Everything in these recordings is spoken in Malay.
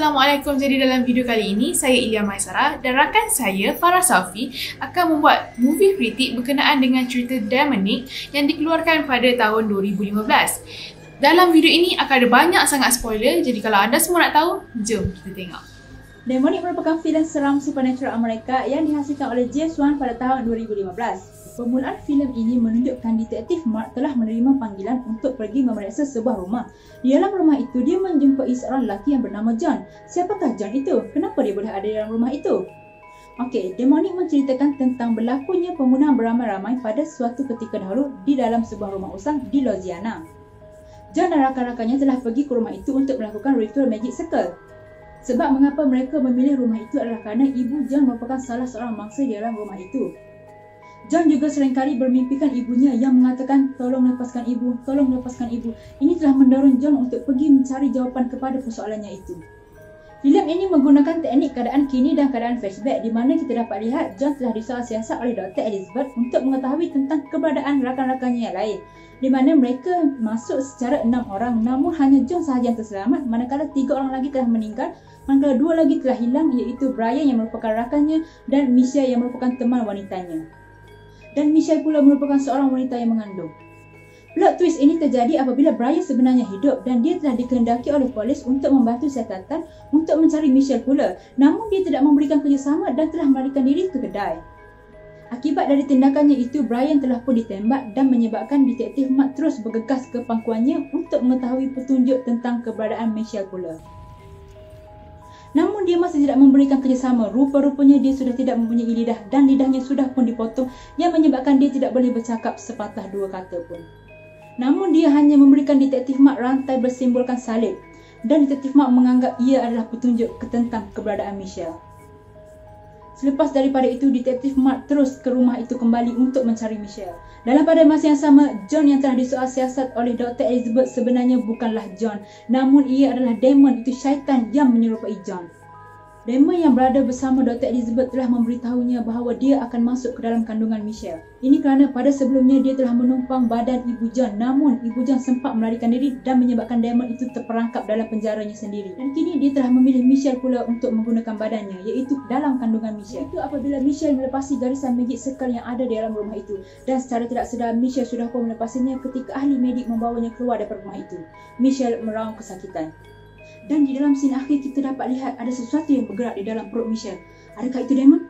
Assalamualaikum. Jadi dalam video kali ini, saya Ilya Maisara dan rakan saya Farah Safi akan membuat movie kritik berkenaan dengan cerita Demonic yang dikeluarkan pada tahun 2015. Dalam video ini akan ada banyak sangat spoiler, jadi kalau anda semua nak tahu, jom kita tengok. Demonic merupakan filem seram supernatural Amerika yang dihasilkan oleh James Wan pada tahun 2015. Permulaan filem ini menunjukkan detektif Mark telah menerima panggilan untuk pergi memeriksa sebuah rumah. Di dalam rumah itu, dia menjumpai seorang lelaki yang bernama John. Siapakah John itu? Kenapa dia boleh ada di dalam rumah itu? Okey, Demonic menceritakan tentang berlakunya pembunuhan beramai-ramai pada suatu ketika dahulu di dalam sebuah rumah usang di Louisiana. John dan rakan-rakannya telah pergi ke rumah itu untuk melakukan ritual Magic Circle. Sebab mengapa mereka memilih rumah itu adalah kerana ibu John merupakan salah seorang mangsa di dalam rumah itu. John juga seringkali bermimpikan ibunya yang mengatakan, "Tolong lepaskan ibu, tolong lepaskan ibu." Ini telah mendorong John untuk pergi mencari jawapan kepada persoalannya itu. Filem ini menggunakan teknik keadaan kini dan keadaan flashback di mana kita dapat lihat John telah disoal siasat oleh Dr. Elizabeth untuk mengetahui tentang keberadaan rakan-rakannya yang lain, di mana mereka masuk secara 6 orang, namun hanya John sahaja yang terselamat, manakala 3 orang lagi telah meninggal, manakala 2 lagi telah hilang, iaitu Brian yang merupakan rakannya dan Michelle yang merupakan teman wanitanya. Dan Michelle pula merupakan seorang wanita yang mengandung. Plot twist ini terjadi apabila Brian sebenarnya hidup dan dia telah dikehendaki oleh polis untuk membantu siasatan untuk mencari Michelle pula. Namun dia tidak memberikan kerjasama dan telah melarikan diri ke kedai. Akibat dari tindakannya itu, Brian telah pun ditembak dan menyebabkan detektif Mark terus bergegas ke pangkuannya untuk mengetahui petunjuk tentang keberadaan Michelle pula. Namun dia masih tidak memberikan kerjasama. Rupa-rupanya dia sudah tidak mempunyai lidah dan lidahnya sudah pun dipotong yang menyebabkan dia tidak boleh bercakap sepatah dua kata pun. Namun dia hanya memberikan detektif Mark rantai bersimbolkan salib dan detektif Mark menganggap ia adalah petunjuk tentang keberadaan Michelle. Selepas daripada itu, detektif Mark terus ke rumah itu kembali untuk mencari Michelle. Dalam pada masa yang sama, John yang telah disoal siasat oleh Dr. Elizabeth sebenarnya bukanlah John, namun ia adalah demon, itu syaitan yang menyerupai John. Demon yang berada bersama Dr. Elizabeth telah memberitahunya bahawa dia akan masuk ke dalam kandungan Michelle. Ini kerana pada sebelumnya dia telah menumpang badan ibu John, namun ibu John sempat melarikan diri dan menyebabkan demon itu terperangkap dalam penjaranya sendiri. Dan kini dia telah memilih Michelle pula untuk menggunakan badannya, iaitu dalam kandungan Michelle. Itu apabila Michelle melepasi garisan Magic Circle yang ada di dalam rumah itu, dan secara tidak sedar Michelle sudah pun melepasinya ketika ahli medik membawanya keluar daripada rumah itu. Michelle meraung kesakitan. Dan di dalam scene akhir kita dapat lihat ada sesuatu yang bergerak di dalam perut Michelle. Adakah itu demon?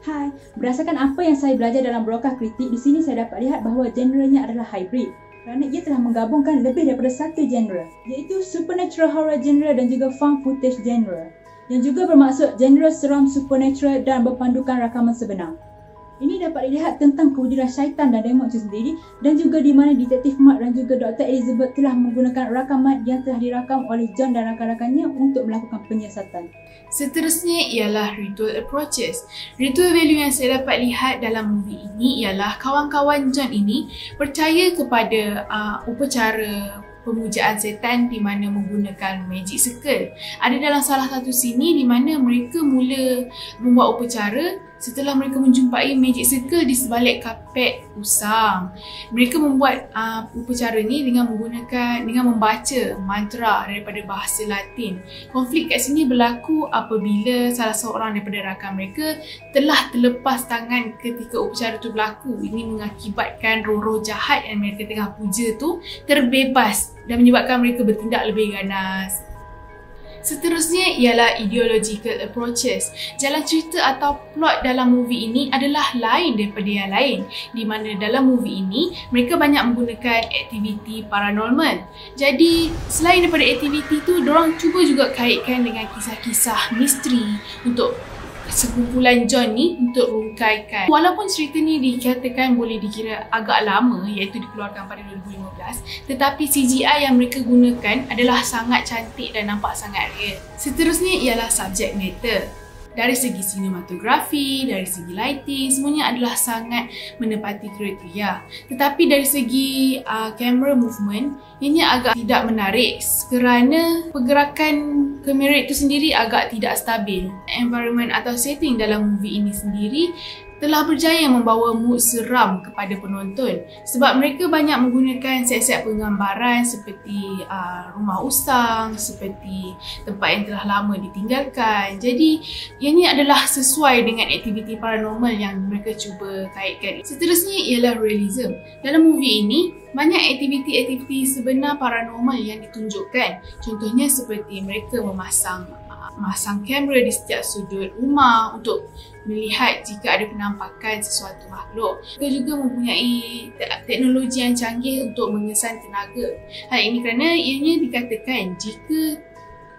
Hai, berdasarkan apa yang saya belajar dalam broadcast kritik, di sini saya dapat lihat bahawa genrenya adalah hybrid. Kerana ia telah menggabungkan lebih daripada satu genre, iaitu supernatural horror genre dan juga found footage genre, yang juga bermaksud genre seram supernatural dan berpandukan rakaman sebenar. Ini dapat dilihat tentang kewujudan syaitan dan demon itu sendiri, dan juga di mana detektif Mark dan juga Dr. Elizabeth telah menggunakan rakaman yang telah dirakam oleh John dan rakan-rakannya untuk melakukan penyiasatan. Seterusnya ialah ritual approaches. Ritual value yang saya dapat lihat dalam movie ini ialah kawan-kawan John ini percaya kepada upacara pemujaan setan di mana menggunakan Magic Circle. Ada dalam salah satu sini di mana mereka mula membuat upacara setelah mereka menjumpai Magic Circle di sebalik kapet usang. Mereka membuat upacara ni dengan membaca mantra daripada bahasa Latin. Konflik kat sini berlaku apabila salah seorang daripada rakan mereka telah terlepas tangan ketika upacara tu berlaku. Ini mengakibatkan roh-roh jahat yang mereka tengah puja tu terbebas dan menyebabkan mereka bertindak lebih ganas. Seterusnya ialah ideological approaches. Jalan cerita atau plot dalam movie ini adalah lain daripada yang lain, di mana dalam movie ini mereka banyak menggunakan aktiviti paranormal. Jadi selain daripada aktiviti tu, diorang cuba juga kaitkan dengan kisah-kisah misteri untuk sekumpulan John ni untuk rungkaikan. Walaupun cerita ni dikatakan boleh dikira agak lama, iaitu dikeluarkan pada 2015, tetapi CGI yang mereka gunakan adalah sangat cantik dan nampak sangat real. Seterusnya ialah subject matter. Dari segi sinematografi, dari segi lighting, semuanya adalah sangat menepati kriteria. Tetapi dari segi camera movement, ini agak tidak menarik kerana pergerakan kamera itu sendiri agak tidak stabil. Environment atau setting dalam movie ini sendiri telah berjaya membawa mood seram kepada penonton sebab mereka banyak menggunakan set-set penggambaran seperti rumah usang, seperti tempat yang telah lama ditinggalkan. Jadi ini adalah sesuai dengan aktiviti paranormal yang mereka cuba kaitkan. Seterusnya ialah realism. Dalam movie ini, banyak aktiviti-aktiviti sebenar paranormal yang ditunjukkan. Contohnya seperti mereka memasang kamera di setiap sudut rumah untuk melihat jika ada penampakan sesuatu makhluk. Mereka juga mempunyai teknologi yang canggih untuk mengesan tenaga. Hal ini kerana ianya dikatakan jika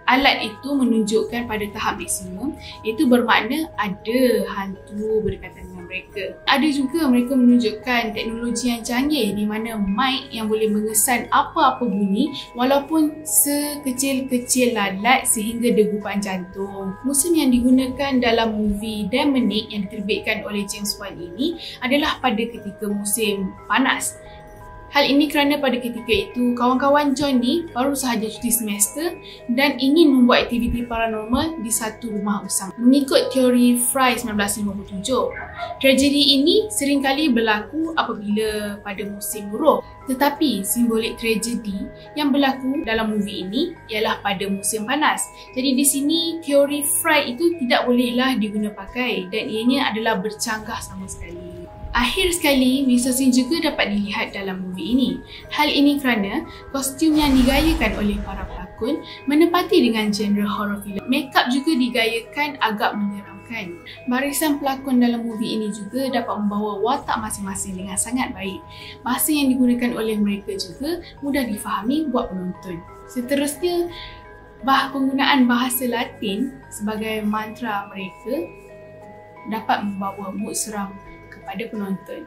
alat itu menunjukkan pada tahap maksimum, itu bermakna ada hantu berdekatan dengan mereka. Ada juga mereka menunjukkan teknologi yang canggih di mana mic yang boleh mengesan apa-apa bunyi walaupun sekecil-kecil lalat sehingga degupan jantung. Musim yang digunakan dalam movie Demonic yang diterbitkan oleh James Wan ini adalah pada ketika musim panas. Hal ini kerana pada ketika itu, kawan-kawan John ni baru sahaja cuti semester dan ingin membuat aktiviti paranormal di satu rumah usang. Mengikut teori Fry 1957, tragedi ini seringkali berlaku apabila pada musim buruh. Tetapi simbolik tragedi yang berlaku dalam movie ini ialah pada musim panas. Jadi di sini teori Fry itu tidak bolehlah diguna pakai dan ianya adalah bercanggah sama sekali. Akhir sekali, Mr. Sin juga dapat dilihat dalam movie ini. Hal ini kerana kostum yang digayakan oleh para pelakon menepati dengan genre horror film. Makeup juga digayakan agak menyeramkan. Barisan pelakon dalam movie ini juga dapat membawa watak masing-masing dengan sangat baik. Bahasa yang digunakan oleh mereka juga mudah difahami buat penonton. Seterusnya, penggunaan bahasa Latin sebagai mantra mereka dapat membawa mood seram kepada penonton.